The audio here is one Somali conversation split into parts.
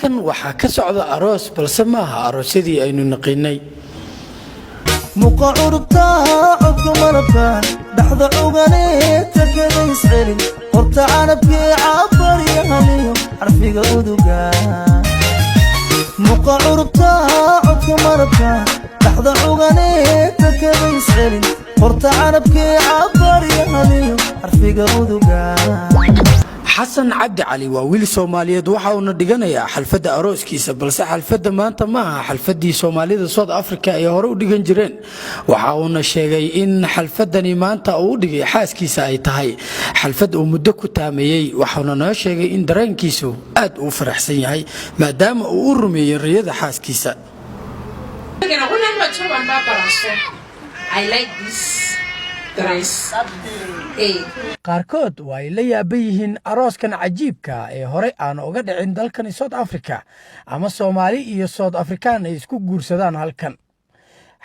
halkan waxaa ka socda aroos balse maaha aroosyadii aynu naqinay muqa urta codka malabka dhaxda uganeeta kada iscelin horta canabkii cabariyahaniyo xarfiga uduga muqa urta codka malabka dhaxda uganeeta kada iscelin horta canabkii cabariyahaniyo xarfiga uduga حسن عبد علي وويل سوماليد وحاونا ديغانيا حلفدا أروسكيسا بلسا حلفدا مانتا ماها حلفدي سوماليد صوت أفريكا اي هورو ديغان جيرين وحاونا شيغي إن حلفداني مانتا او ديغي حاسكيسا اي تاهي حلفد او مدكو تاميي وحاونا نو شيغي إن درانكيسو آد او فرحسن يهي مادام او رمي الرياضة حاسكيسا I like this dress. qaarkood waa ay la yaaban yihiin arooskan cajiibka ee hore aan uga dhicin dalkan South Africa ama Soomaali iyo South African ay isku guursadaan halkan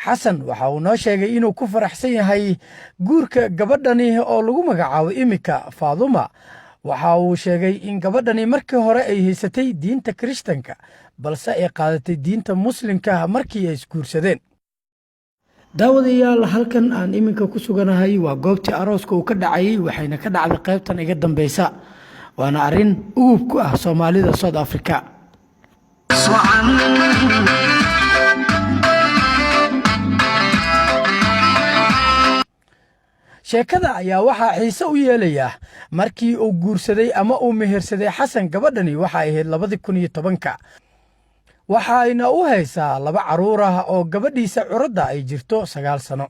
Xasan waxa uu noo sheegay inuu ku faraxsan yahay guurka gabadhani oo lagu magacaabo imika Faaduma waxa uu sheegay in gabadhani markii hore ay haysatay diinta Kirishtanka balse ay qaadatay diinta Muslimka markii ay isguursadeen daawadayaal halkan aan iminka ku suganahay waa goobtii arooska uu ka dhacay waxayna ka dhacday qaybtan iga dambaysa waana arin ugub ku ah Soomaalida South Africa sheekada ayaa waxa xiiso u yeelaya markii uu guursaday ama uu mehersaday Xasan gabadhani waxa ay ahayd 2010 waxayna u haysaa 2 caruur ah oo gabadhiisa curadda ay jirto 9 sano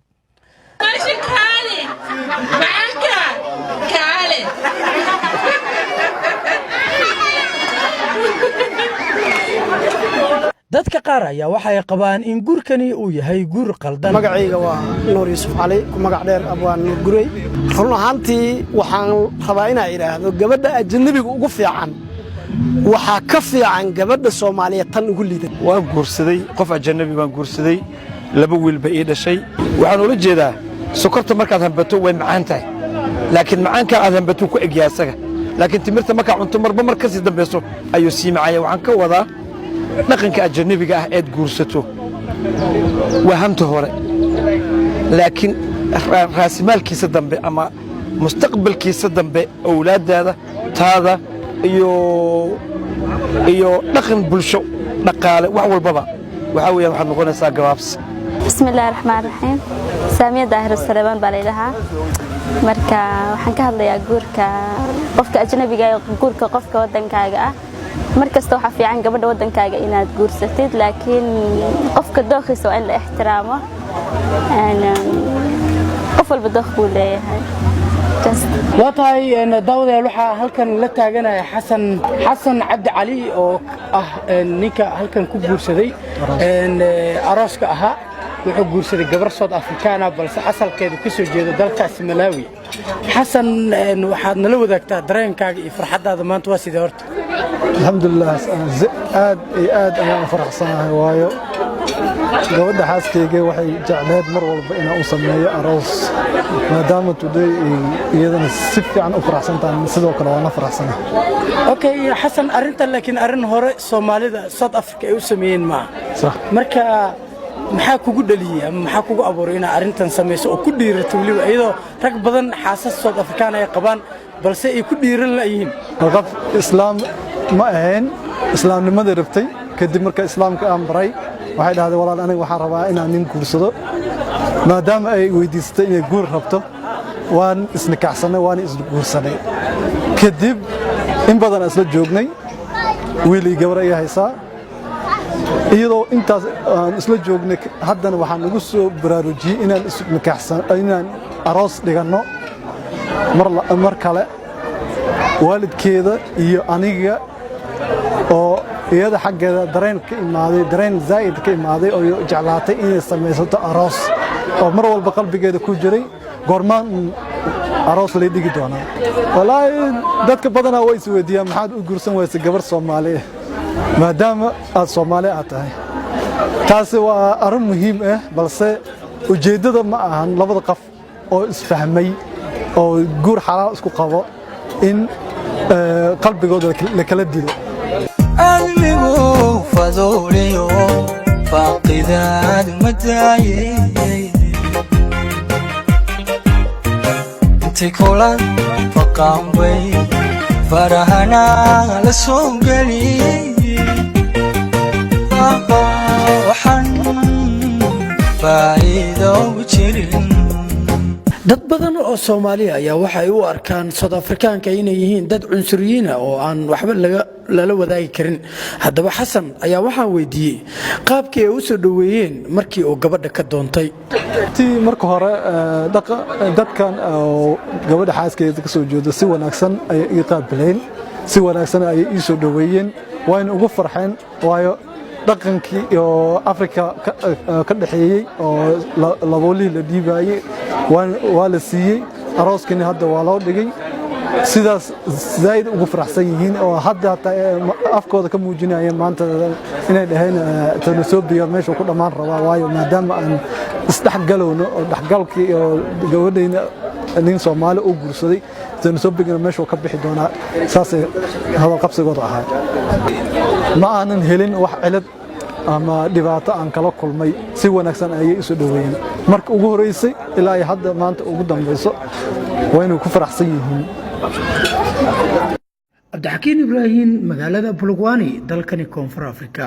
dadka qaar ayaa waxay qabaan in guurkani uu yahay guur qaldan magacayga waa Nuur Yuusuf Cali ku magac dheer abwaan Nuur Gurey run ahaantii waxaan rabaa inaan iraahdo gabadha ajnabiga ugu fiican waxa ka fiican gabadha Soomaaliyeed tan ugu liidan waan guursaday qof ajnabi baan guursaday 2 wiil ba ii dhashay waxaan ula jeedaa sokorta markaad hanbato way macaan tahay laakiin macaanka aad hanbato ku egyaa asaga laakiin timirta marka cunto marba mar ka sii dambayso ayuu sii macaya waxaan ka wadaa dhaqanka ajnabiga ah ee guursato waa hamta hore laakiin raasimaalkiisa dambe ama mustaqbalkiisa dambe awlaadaada taada iyo dhaqan bulsho dhaqaale wax walbaba waxa weeyaan waxaad noqonaysaa gabaabs bismillaahir rahmaanir rahiim saamiya daahir salaam baleedaha marka waxaan ka hadlayaa guurka qofka ajnabiga ah guurka qofka wadankaaga ah markasta waxa fiican gabadha wadankaaga inaad guursatid laakiin qofka dooqiisa waa in la ixtiraamo qof walba dooq buu leeyahay وطاي داودة لوحة هلكن لتاجنا حسن عبد علي أو نيكا هلكن كبر سدي إن أراسك وحجور سدي جبر صوت أفريقيا بس أصل كده كسر جد دلك ملاوي حسن واحد نلو ذاك تدرين كاج فرحة هذا ما تواسي دورت الحمد لله آد أنا فرح صناعي وايو gabadha xaaskeyga waxay jecleed mar walba inaan u sameeyo aroos maadaama today iyadana si fiican u faraxsantaan sidoo kale waan faraxsanahay okay Xasan arinta laakiin arin hore Soomaalida South Africa ay u sameeyeen ma sax marka maxaa kugu dhaliyay ama maxaa kugu abuuray in arintan sameeyso oo ku dhiirato waliba iyadoo rag badan xaasas South African ay qabaan balse ay ku dhiiran laayihiin qof islaam ma ahayn islaamnimada rabtay kadib marka islaamka aan baray waxay dhahdeen walaal aniga waxaan rabaa inaan nin guursado maadaama ay weydiistay inay guur rabto waan isnikaxsanay waan isguursanay kadib in badan isla joognay wiil iyo gabar ay haysaa iyadoo intaas aan isla joognay haddana waxaan ugu soo baraarujiyay inaan isnikaxsan inaan aroos dhigano mar kale waalidkeeda iyo aniga oo iyada xaggeeda dareen zaid ka imaaday oo jeclaatay inay samaysato aroos oo mar walba qalbigeeda ku jiray goormaan aroos la dhigi doonaa walaahi dadka badanaa way isweydiiyaan maxaad u guursan waysa gabar Soomaali maadaama aad Soomaali tahay taasi waa arrin muhiim ah balse ujeedada ma ahan labada qof oo isfahmay oo guur xalaal isku qabo in qalbigooda la kala dilo fadooliyo faaqidaad madaaye intii kula faqaan bay farahana la soo geliyey waxaan faa'iido jirin. dad badan oo Soomaaliya ayaa waxay u arkaan South Africaanka inay yihiin dad cunsuriyiin ah oo aan waxba lala wadaagi karin. haddaba Xasan ayaa waxaan weydiiyey qaabkii ay u soo dhaweeyeen markii uu gabadha ka doontay. marka hore dadkan gabadha xaaskeeda ka soo jeedo si wanaagsan ay ii qaabileen, si wanaagsan ay ii soo dhaweeyeen, waan ugu farxeen waayo dhaqankii iyo Afrika ka dhaxeeyay oo laboolii la dhiibayay waa la siiyey, arooskina hadda waa loo dhigay. sidaas zaid ugu faraxsan yihiin oo hadda afkooda ka muujinayeen maanta inay dhaheen Tanzania meesha ku dhamaan rabaa waayo maadaama aan isdhaxgalowno oo dhaxgalkii iyo gabadhayna nin Soomaali u guursaday Tanzania meesha ka bixi doona. saas hada qabsigooda ahaa ma aanan helin wax cilad ama dhibaato aan kala kulmay, si wanaagsan ayay isu dhaweeyeen marka ugu horeysay ilaa ay hadda maanta ugu dambayso waynu ku faraxsan yihiin. Abdixakiin Ibraahin, magaalada Bulugwani, dalkani Koonfur Afrika.